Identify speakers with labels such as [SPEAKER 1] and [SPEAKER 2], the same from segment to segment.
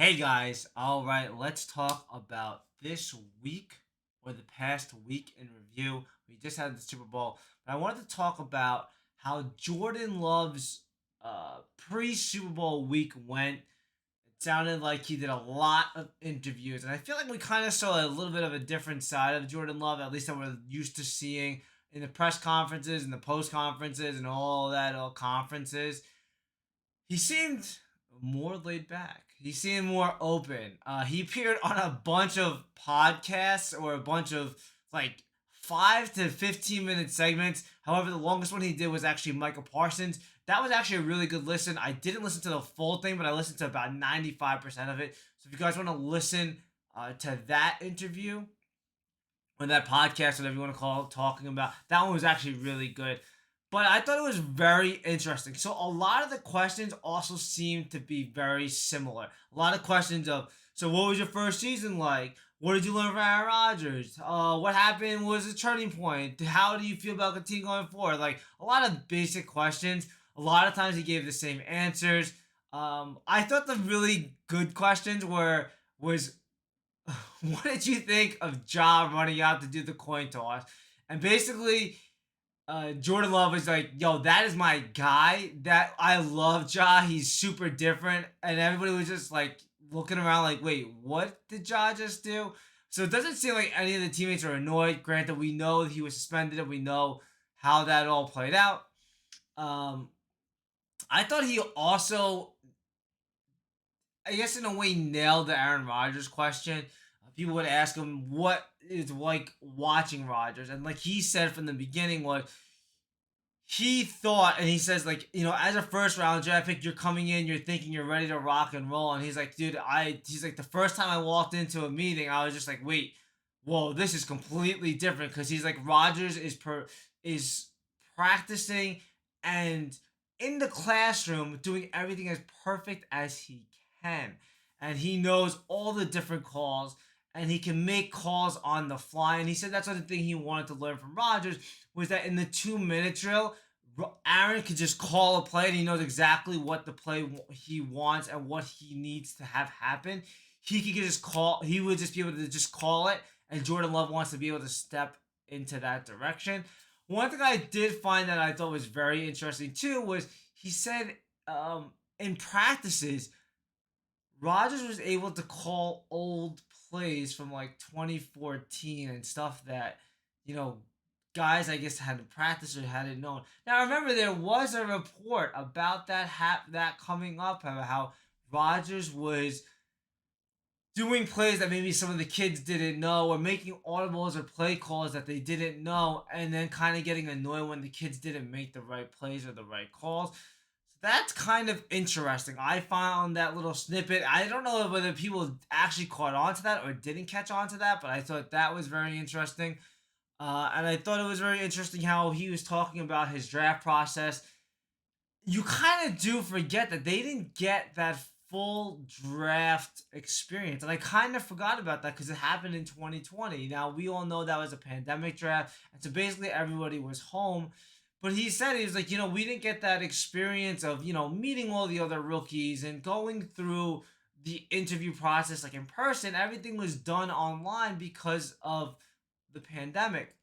[SPEAKER 1] Hey guys, all right, let's talk about this week or the past week in review. We just had the Super Bowl, but I wanted to talk about how Jordan Love's pre Super Bowl week went. It sounded like he did a lot of interviews, and I feel like we kind of saw a little bit of a different side of Jordan Love, at least that we're used to seeing in the press conferences and the post conferences and all that, all conferences. He seemed more laid back. He seemed more open. He appeared on a bunch of podcasts or a bunch of like 5 to 15 minute segments. However, the longest one he did was actually Michael Parsons. That was actually a really good listen. I didn't listen to the full thing, but I listened to about 95% of it. So if you guys want to listen to that interview or that podcast, whatever you want to call it, talking about, that one was actually really good. But I thought it was very interesting. So a lot of the questions also seem to be very similar. A lot of questions of, so what was your first season like? What did you learn from Aaron Rodgers? What happened was a turning point? How do you feel about the team going forward? Like a lot of basic questions. A lot of times he gave the same answers. I thought the really good questions was what did you think of Ja running out to do the coin toss? And basically, Jordan Love was like, "Yo, that is my guy. That I love Ja. He's super different." And everybody was just like looking around, like, "Wait, what did Ja just do?" So it doesn't seem like any of the teammates are annoyed. Granted, we know he was suspended, and we know how that all played out. Um, I thought he also, I guess, in a way, nailed the Aaron Rodgers question. People would ask him what it's like watching Rodgers, and like he said from the beginning, was he thought, and he says, like, as a first round draft pick, you're coming in, you're thinking you're ready to rock and roll, and he's like, dude, he's like, the first time I walked into a meeting, I was just like, wait, whoa, this is completely different, because he's like, Rodgers is practicing and in the classroom doing everything as perfect as he can, and he knows all the different calls. And he can make calls on the fly. And he said that's the thing he wanted to learn from Rodgers was that in the 2 minute drill, Aaron could just call a play and he knows exactly what the play he wants and what he needs to have happen. He could just call, he would just be able to just call it. And Jordan Love wants to be able to step into that direction. One thing I did find that I thought was very interesting too was he said in practices, Rodgers was able to call old plays from like 2014 and stuff that, you know, guys I guess hadn't practiced or hadn't known. Now remember there was a report about that coming up about how Rodgers was doing plays that maybe some of the kids didn't know or making audibles or play calls that they didn't know and then kind of getting annoyed when the kids didn't make the right plays or the right calls. So that's kind of interesting. I found that little snippet. I don't know whether people actually caught on to that or didn't catch on to that, but I thought that was very interesting. And I thought it was very interesting how he was talking about his draft process. You kind of do forget that they didn't get that full draft experience. And I kind of forgot about that because it happened in 2020. Now, we all know that was a pandemic draft. And so basically, everybody was home. But he said, he was like, we didn't get that experience of, meeting all the other rookies and going through the interview process like in person. Everything was done online because of the pandemic.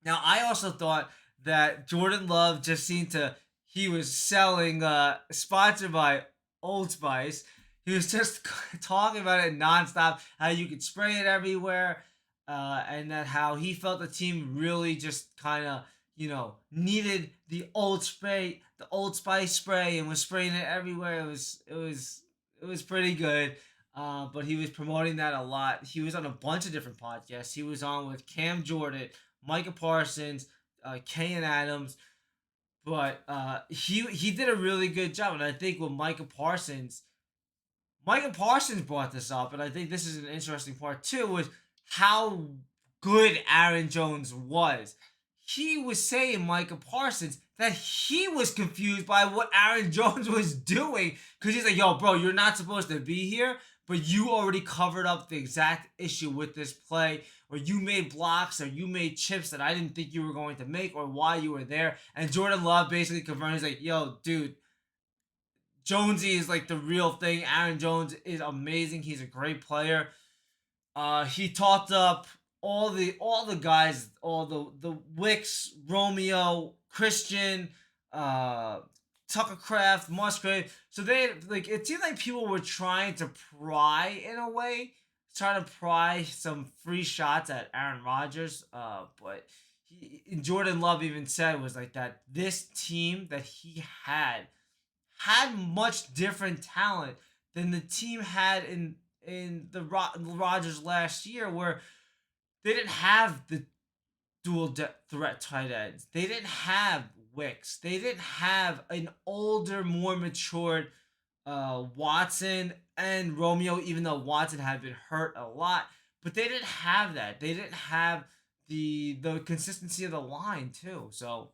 [SPEAKER 1] Now, I also thought that Jordan Love just seemed to he was selling sponsored by Old Spice. He was just talking about it nonstop, how you could spray it everywhere, and that how he felt the team really just kind of needed the Old Spice spray, and was spraying it everywhere. It was pretty good. But he was promoting that a lot. He was on a bunch of different podcasts. He was on with Cam Jordan, Micah Parsons, Kane Adams, but he did a really good job. And I think with Micah Parsons brought this up, and I think this is an interesting part too, was how good Aaron Jones was. He was saying, Micah Parsons, that he was confused by what Aaron Jones was doing because he's like, yo, bro, you're not supposed to be here, but you already covered up the exact issue with this play, or you made blocks, or you made chips that I didn't think you were going to make, or why you were there. And Jordan Love basically confirmed, he's like, yo, dude, Jonesy is like the real thing. Aaron Jones is amazing. He's a great player. He talked up all the guys, all the Wicks, Romeo, Christian, uh, Tucker Craft, Musgrave. So they like it seemed like people were trying to pry in a way, trying to pry some free shots at Aaron Rodgers. But Jordan Love even said was like that this team that he had much different talent than the team had in the Rodgers last year, where they didn't have the threat tight ends. They didn't have Wicks. They didn't have an older, more matured Watson and Romeo, even though Watson had been hurt a lot. But they didn't have that. They didn't have the consistency of the line too. So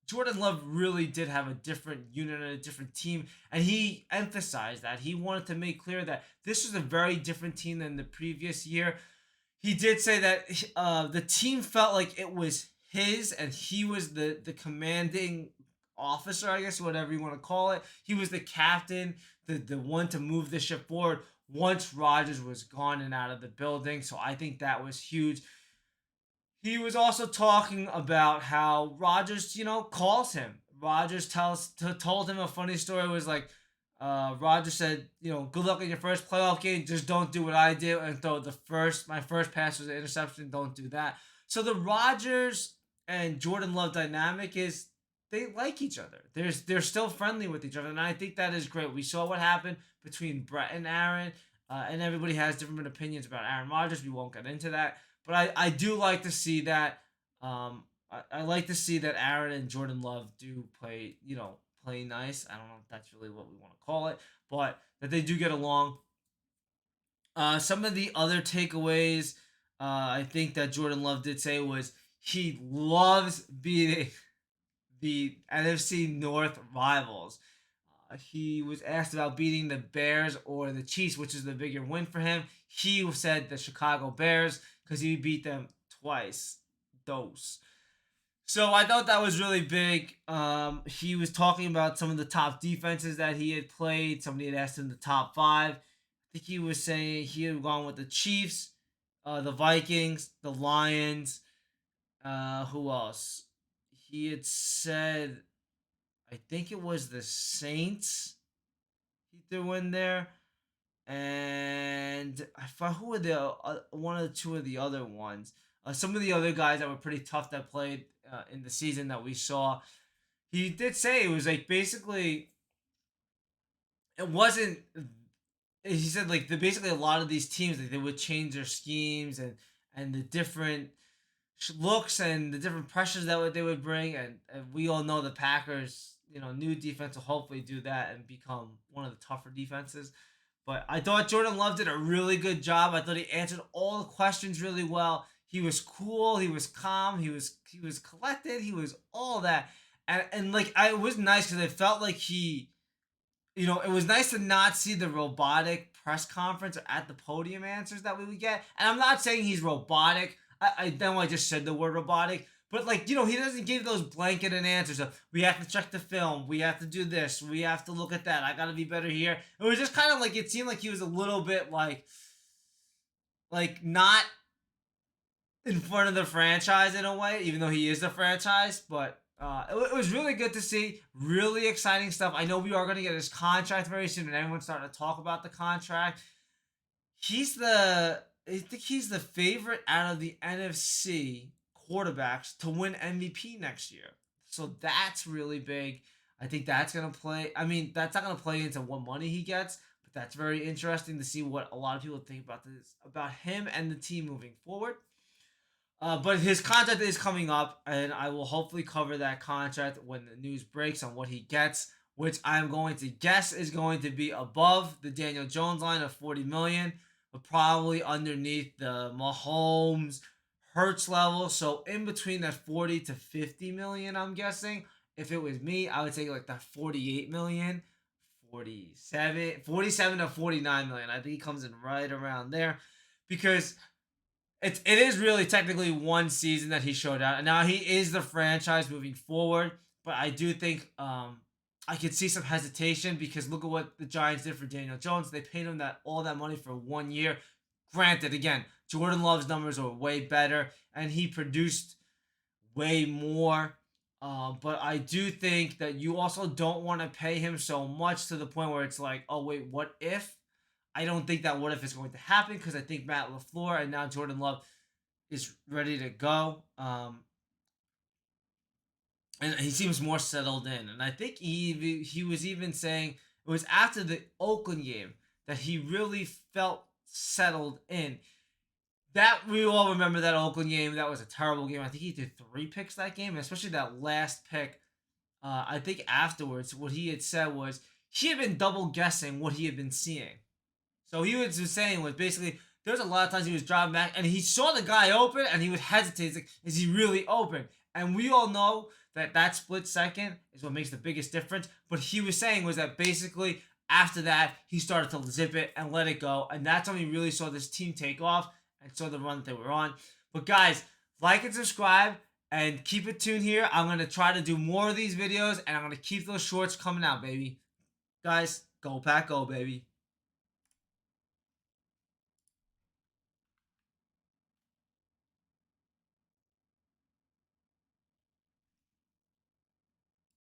[SPEAKER 1] Jordan Love really did have a different unit and a different team, and he emphasized that. He wanted to make clear that this was a very different team than the previous year. He did say that the team felt like it was his, and he was the commanding officer, I guess, whatever you want to call it. He was the captain, the one to move the ship forward once Rodgers was gone and out of the building. So I think that was huge. He was also talking about how Rodgers, calls him. Rodgers told him a funny story. It was like, Rodgers said, good luck in your first playoff game. Just don't do what I did and throw my first pass was an interception. Don't do that. So the Rodgers and Jordan Love dynamic is they like each other. They're still friendly with each other, and I think that is great. We saw what happened between Brett and Aaron, and everybody has different opinions about Aaron Rodgers. We won't get into that, but I do like to see that. I like to see that Aaron and Jordan Love do play nice. I don't know if that's really what we want to call it, but that they do get along. Some of the other takeaways, I think that Jordan Love did say was he loves beating the NFC North rivals. He was asked about beating the Bears or the Chiefs, which is the bigger win for him. He said the Chicago Bears because he beat them twice. Those. So I thought that was really big. He was talking about some of the top defenses that he had played. Somebody had asked him the top five. I think he was saying he had gone with the Chiefs, the Vikings, the Lions. Who else? He had said, I think it was the Saints. He threw in there, and I thought who were the one or two of the other ones. Some of the other guys that were pretty tough that played in the season that we saw. He did say it was like basically it wasn't. He said like basically a lot of these teams like they would change their schemes and the different looks and the different pressures that they would bring, and we all know the Packers, new defense will hopefully do that and become one of the tougher defenses. But I thought Jordan Love did a really good job. I thought he answered all the questions really well. He was cool. He was calm. He was collected. He was all that, and like it was nice because it felt like it was nice to not see the robotic press conference or at the podium answers that we would get. And I'm not saying he's robotic. I know I just said the word robotic, but like he doesn't give those blanketed answers of we have to check the film, we have to do this, we have to look at that. I gotta be better here. It was just kind of like it seemed like he was a little bit like not in front of the franchise in a way, even though he is the franchise. But it was really good to see. Really exciting stuff. I know we are going to get his contract very soon, and everyone's starting to talk about the contract. I think he's the favorite out of the NFC quarterbacks to win MVP next year. So that's really big. I think that's going to play. I mean, that's not going to play into what money he gets, but that's very interesting to see what a lot of people think about this, about him and the team moving forward. But his contract is coming up, and I will hopefully cover that contract when the news breaks on what he gets, which I'm going to guess is going to be above the Daniel Jones line of 40 million, but probably underneath the Mahomes Hurts level. So in between that 40 to 50 million, I'm guessing. If it was me, I would take like that 48 million, 47 to 49 million. I think he comes in right around there because it is really technically one season that he showed out, and now he is the franchise moving forward. But I do think I could see some hesitation because look at what the Giants did for Daniel Jones. They paid him all that money for 1 year. Granted, again, Jordan Love's numbers are way better, and he produced way more. But I do think that you also don't want to pay him so much to the point where it's like, oh wait, what if? I don't think that what if is going to happen because I think Matt LaFleur and now Jordan Love is ready to go. And he seems more settled in. And I think he was even saying it was after the Oakland game that he really felt settled in. That we all remember that Oakland game. That was a terrible game. I think he did 3 picks that game, especially that last pick. I think afterwards, what he had said was he had been double guessing what he had been seeing. So he was just saying was basically there's a lot of times he was driving back and he saw the guy open and he would hesitate. He's like, is he really open? And we all know that that split second is what makes the biggest difference. But he was saying was that basically after that he started to zip it and let it go, and that's when he really saw this team take off and saw the run that they were on. But guys, like and subscribe and keep it tuned here. I'm gonna try to do more of these videos and I'm gonna keep those shorts coming out, baby. Guys, go Pack, go, baby.